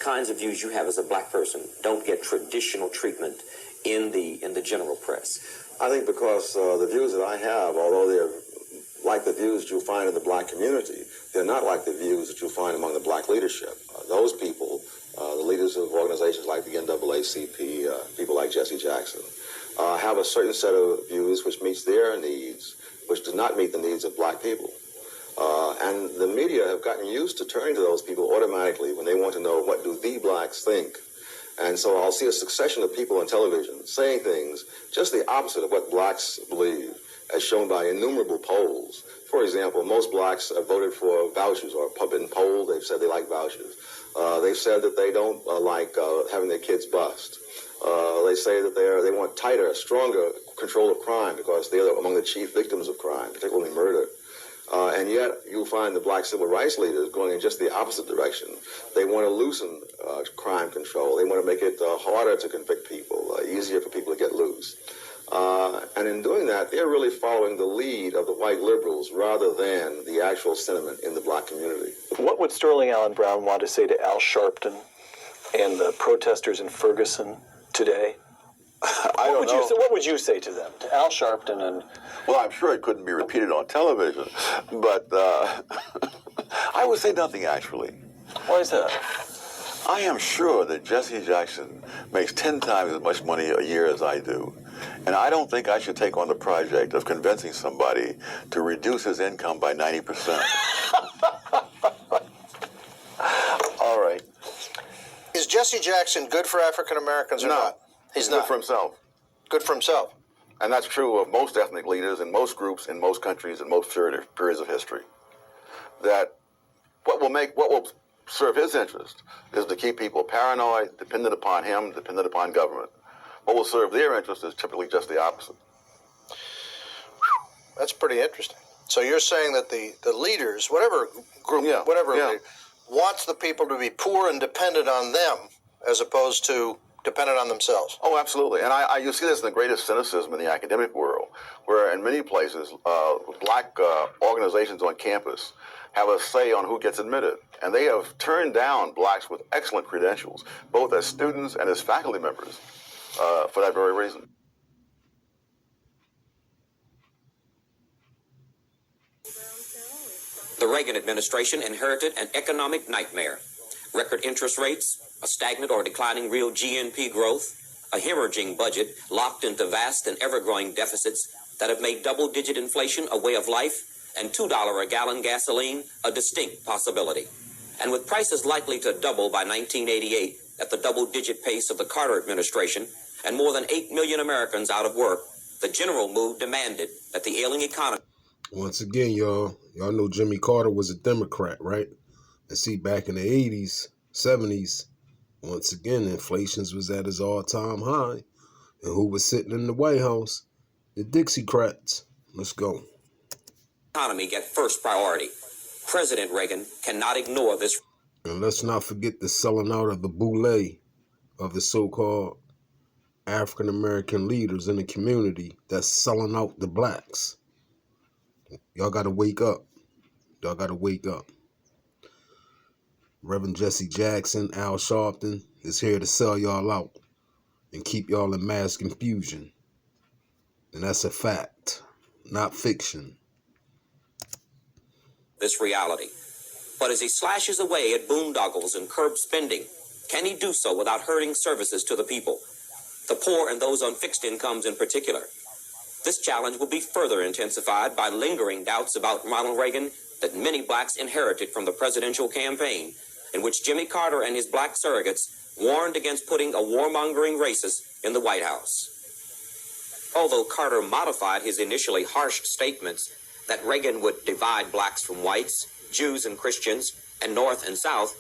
kinds of views you have as a black person don't get traditional treatment in the general press? I think because the views that I have, although they're like the views you'll find in the black community, they're not like the views that you'll find among the black leadership. Those people, the leaders of organizations like the NAACP, people like Jesse Jackson, have a certain set of views which meets their needs, which does not meet the needs of black people. And the media have gotten used to turning to those people automatically when they want to know what do the blacks think. And so I'll see a succession of people on television saying things just the opposite of what blacks believe, as shown by innumerable polls. For example, most blacks have voted for vouchers or have been polled. They've said they like vouchers. They've said that they don't like having their kids bused. They say that they want tighter, stronger control of crime because they're among the chief victims of crime, particularly murder. And yet you'll find the black civil rights leaders going in just the opposite direction. They want to loosen crime control. They want to make it harder to convict people, easier for people to get loose. And in doing that, they're really following the lead of the white liberals rather than the actual sentiment in the black community. What would Sterling Allen Brown want to say to Al Sharpton and the protesters in Ferguson today? What would you say to them, to Al Sharpton and... Well, I'm sure it couldn't be repeated on television, but I would say nothing, actually. Why is that? I am sure that Jesse Jackson makes 10 times as much money a year as I do, and I don't think I should take on the project of convincing somebody to reduce his income by 90%. All right. Is Jesse Jackson good for African Americans or not? He's not. Good for himself. Good for himself. And that's true of most ethnic leaders in most groups, in most countries, in most periods of history. That what will serve his interest is to keep people paranoid, dependent upon him, dependent upon government. What will serve their interest is typically just the opposite. That's pretty interesting. So you're saying that the leaders, whatever group, leader, wants the people to be poor and dependent on them as opposed to dependent on themselves. Oh, absolutely. And you see this in the greatest cynicism in the academic world, where in many places, black organizations on campus have a say on who gets admitted. And they have turned down blacks with excellent credentials, both as students and as faculty members, for that very reason. The Reagan administration inherited an economic nightmare. Record interest rates, a stagnant or declining real GNP growth, a hemorrhaging budget locked into vast and ever-growing deficits that have made double-digit inflation a way of life and $2 a gallon gasoline a distinct possibility. And with prices likely to double by 1988 at the double-digit pace of the Carter administration and more than 8 million Americans out of work, the general mood demanded that the ailing economy... Once again, y'all know Jimmy Carter was a Democrat, right? And see, back in the 80s, 70s, once again, inflation was at its all-time high. And who was sitting in the White House? The Dixiecrats. Let's go. Economy get first priority. President Reagan cannot ignore this. And let's not forget the selling out of the boule of the so-called African-American leaders in the community that's selling out the blacks. Y'all got to wake up. Y'all got to wake up. Reverend Jesse Jackson, Al Sharpton is here to sell y'all out and keep y'all in mass confusion. And that's a fact, not fiction. This reality. But as he slashes away at boondoggles and curb spending, can he do so without hurting services to the people, the poor and those on fixed incomes in particular? This challenge will be further intensified by lingering doubts about Ronald Reagan that many blacks inherited from the presidential campaign, in which Jimmy Carter and his black surrogates warned against putting a warmongering racist in the White House. Although Carter modified his initially harsh statements that Reagan would divide blacks from whites, Jews and Christians, and North and South,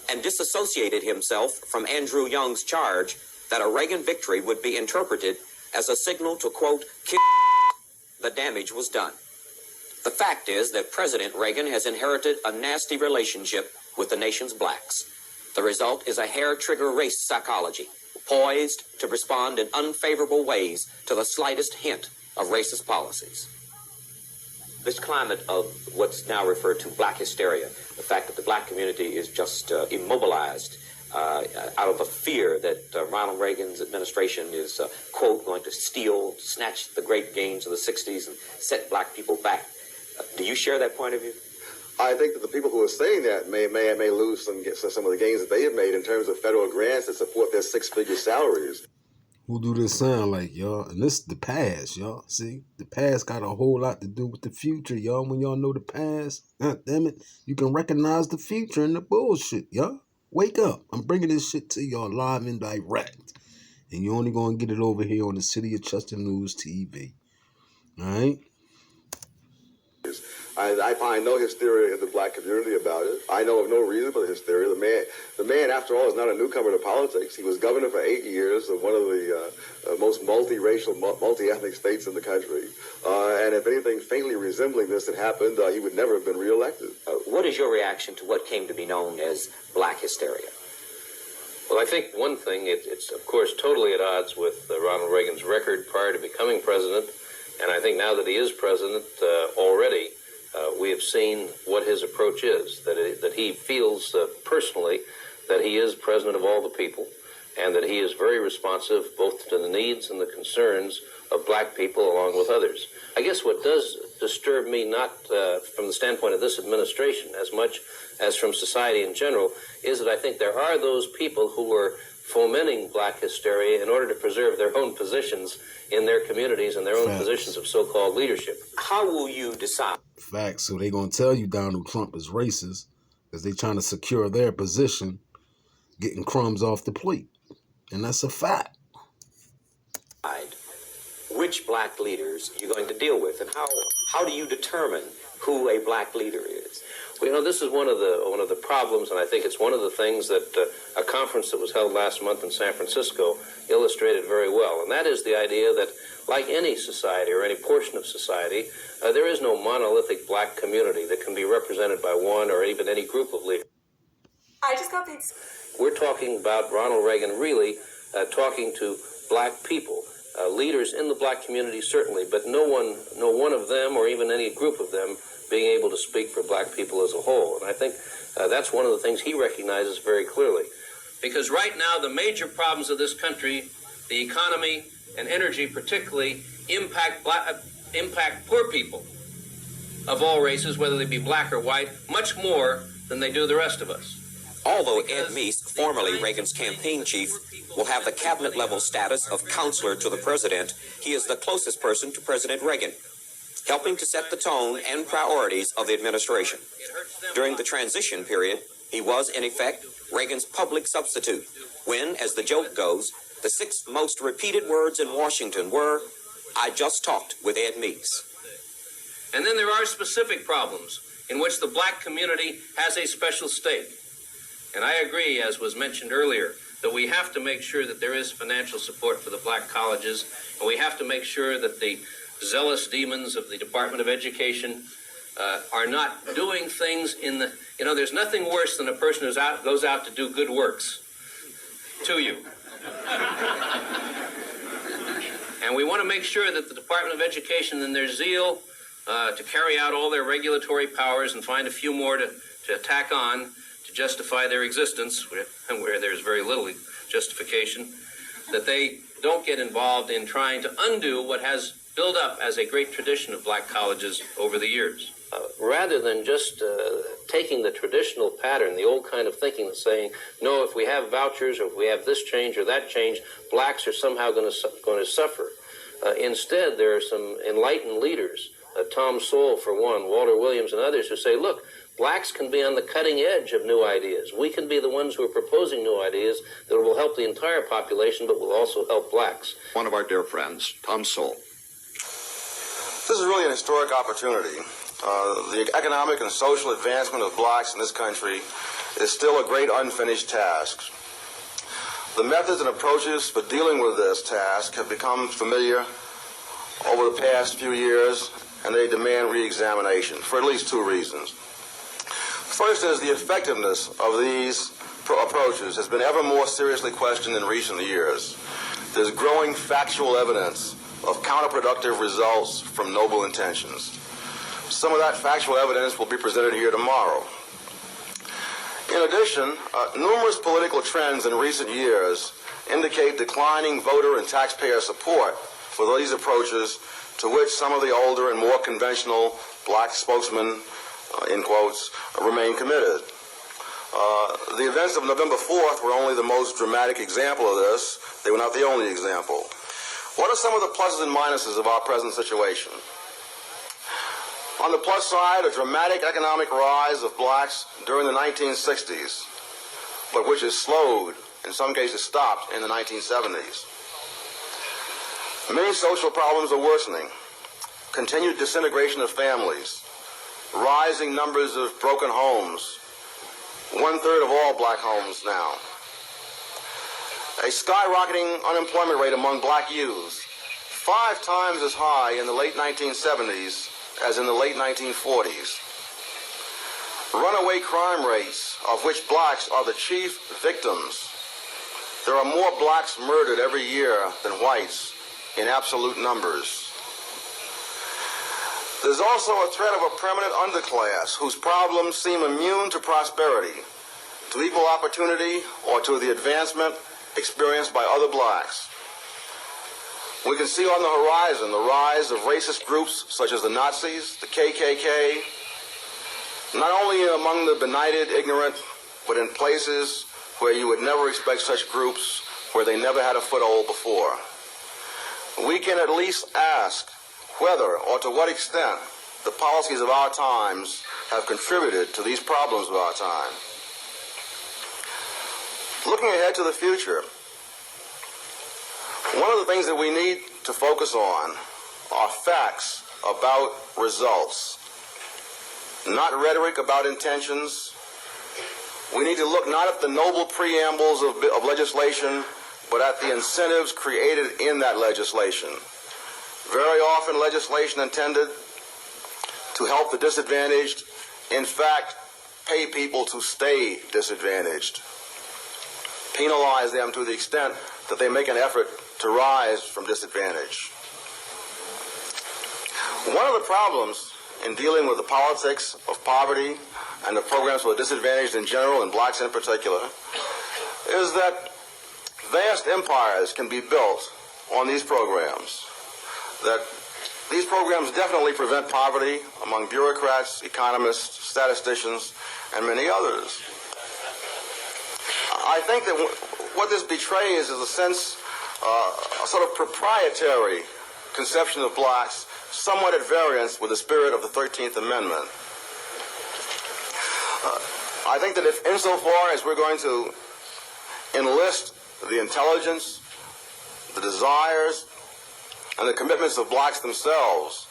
and disassociated himself from Andrew Young's charge that a Reagan victory would be interpreted as a signal to, quote, kill, the damage was done. The fact is that President Reagan has inherited a nasty relationship with the nation's blacks. The result is a hair-trigger race psychology, poised to respond in unfavorable ways to the slightest hint of racist policies. This climate of what's now referred to black hysteria, the fact that the black community is just immobilized out of a fear that Ronald Reagan's administration is, quote, going to snatch the great gains of the 60s and set black people back. Do you share that point of view? I think that the people who are saying that may lose some of the gains that they have made in terms of federal grants that support their six-figure salaries. Who do this sound like, y'all? And this is the past, y'all. See, the past got a whole lot to do with the future, y'all. When y'all know the past, God damn it, you can recognize the future in the bullshit, y'all. Wake up. I'm bringing this shit to y'all live and direct. And you're only going to get it over here on the City of Chester News TV. All right? I find no hysteria in the black community about it. I know of no reason for the hysteria. The man, after all, is not a newcomer to politics. He was governor for 8 years of one of the most multiracial, multi-ethnic states in the country. And if anything faintly resembling this had happened, he would never have been reelected. What is your reaction to what came to be known as black hysteria? Well, I think one thing, it's of course totally at odds with Ronald Reagan's record prior to becoming president. And I think now that he is president already, we have seen what his approach is, that he feels personally that he is president of all the people and that he is very responsive both to the needs and the concerns of black people along with others. I guess what does disturb me, not from the standpoint of this administration as much as from society in general, is that I think there are those people who are fomenting black hysteria in order to preserve their own positions in their communities and their own positions of so-called leadership. How will you decide? Facts. So they're going to tell you Donald Trump is racist because they're trying to secure their position, getting crumbs off the plate. And that's a fact. Which black leaders you're going to deal with, and how do you determine who a black leader is? Well, you know, this is one of the problems, and I think it's one of the things that a conference that was held last month in San Francisco illustrated very well, and that is the idea that, like any society or any portion of society, there is no monolithic black community that can be represented by one or even any group of leaders. I just got paid. We're talking about Ronald Reagan really talking to black people, leaders in the black community certainly, but no one of them or even any group of them being able to speak for black people as a whole. And I think that's one of the things he recognizes very clearly. Because right now, the major problems of this country, the economy and energy particularly, impact poor people of all races, whether they be black or white, much more than they do the rest of us. Although Ed Meese, formerly Reagan's campaign chief, will have the cabinet-level status of counselor to the president, he is the closest person to President Reagan, helping to set the tone and priorities of the administration. During the transition period, he was, in effect, Reagan's public substitute, when, as the joke goes, the 6 most repeated words in Washington were, "I just talked with Ed Meese." And then there are specific problems in which the black community has a special stake. And I agree, as was mentioned earlier, that we have to make sure that there is financial support for the black colleges, and we have to make sure that the zealous demons of the Department of Education are not doing things in the... You know, there's nothing worse than a person who goes out to do good works to you. And we want to make sure that the Department of Education, in their zeal to carry out all their regulatory powers and find a few more to tack on to justify their existence, where there's very little justification, that they don't get involved in trying to undo what has built up as a great tradition of black colleges over the years. Rather than just taking the traditional pattern, the old kind of thinking that's saying, no, if we have vouchers or if we have this change or that change, blacks are somehow going to suffer. Instead, there are some enlightened leaders, Tom Sowell for one, Walter Williams and others, who say, look, blacks can be on the cutting edge of new ideas. We can be the ones who are proposing new ideas that will help the entire population, but will also help blacks. One of our dear friends, Tom Sowell. This is really an historic opportunity. The economic and social advancement of blacks in this country is still a great unfinished task. The methods and approaches for dealing with this task have become familiar over the past few years, and they demand re-examination for at least 2 reasons. First is the effectiveness of these approaches has been ever more seriously questioned in recent years. There's growing factual evidence of counterproductive results from noble intentions. Some of that factual evidence will be presented here tomorrow. In addition, numerous political trends in recent years indicate declining voter and taxpayer support for these approaches, to which some of the older and more conventional black spokesmen, in quotes, remain committed. The events of November 4th were only the most dramatic example of this. They were not the only example. What are some of the pluses and minuses of our present situation? On the plus side, a dramatic economic rise of blacks during the 1960s, but which has slowed, in some cases stopped, in the 1970s. Many social problems are worsening. Continued disintegration of families, rising numbers of broken homes, 1/3 of all black homes now. A skyrocketing unemployment rate among black youths, 5 times as high in the late 1970s as in the late 1940s. Runaway crime rates, of which blacks are the chief victims. There are more blacks murdered every year than whites in absolute numbers. There's also a threat of a permanent underclass whose problems seem immune to prosperity, to equal opportunity, or to the advancement experienced by other blacks. We can see on the horizon the rise of racist groups such as the Nazis, the KKK, not only among the benighted, ignorant, but in places where you would never expect such groups, where they never had a foothold before. We can at least ask whether or to what extent the policies of our times have contributed to these problems of our time. Looking ahead to the future, one of the things that we need to focus on are facts about results, not rhetoric about intentions. We need to look not at the noble preambles of legislation, but at the incentives created in that legislation. Very often legislation intended to help the disadvantaged, in fact, pay people to stay disadvantaged, penalize them to the extent that they make an effort to rise from disadvantage. One of the problems in dealing with the politics of poverty and the programs for the disadvantaged in general, and blacks in particular, is that vast empires can be built on these programs. That these programs definitely prevent poverty among bureaucrats, economists, statisticians, and many others. I think that what this betrays is a sense, a sort of proprietary conception of blacks, somewhat at variance with the spirit of the 13th Amendment. I think that if insofar as we're going to enlist the intelligence, the desires, and the commitments of blacks themselves,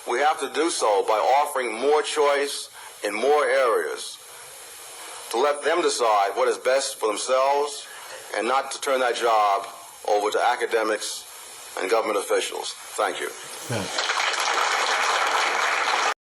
we have to do so by offering more choice in more areas, to let them decide what is best for themselves and not to turn that job over to academics and government officials. Thank you. Right.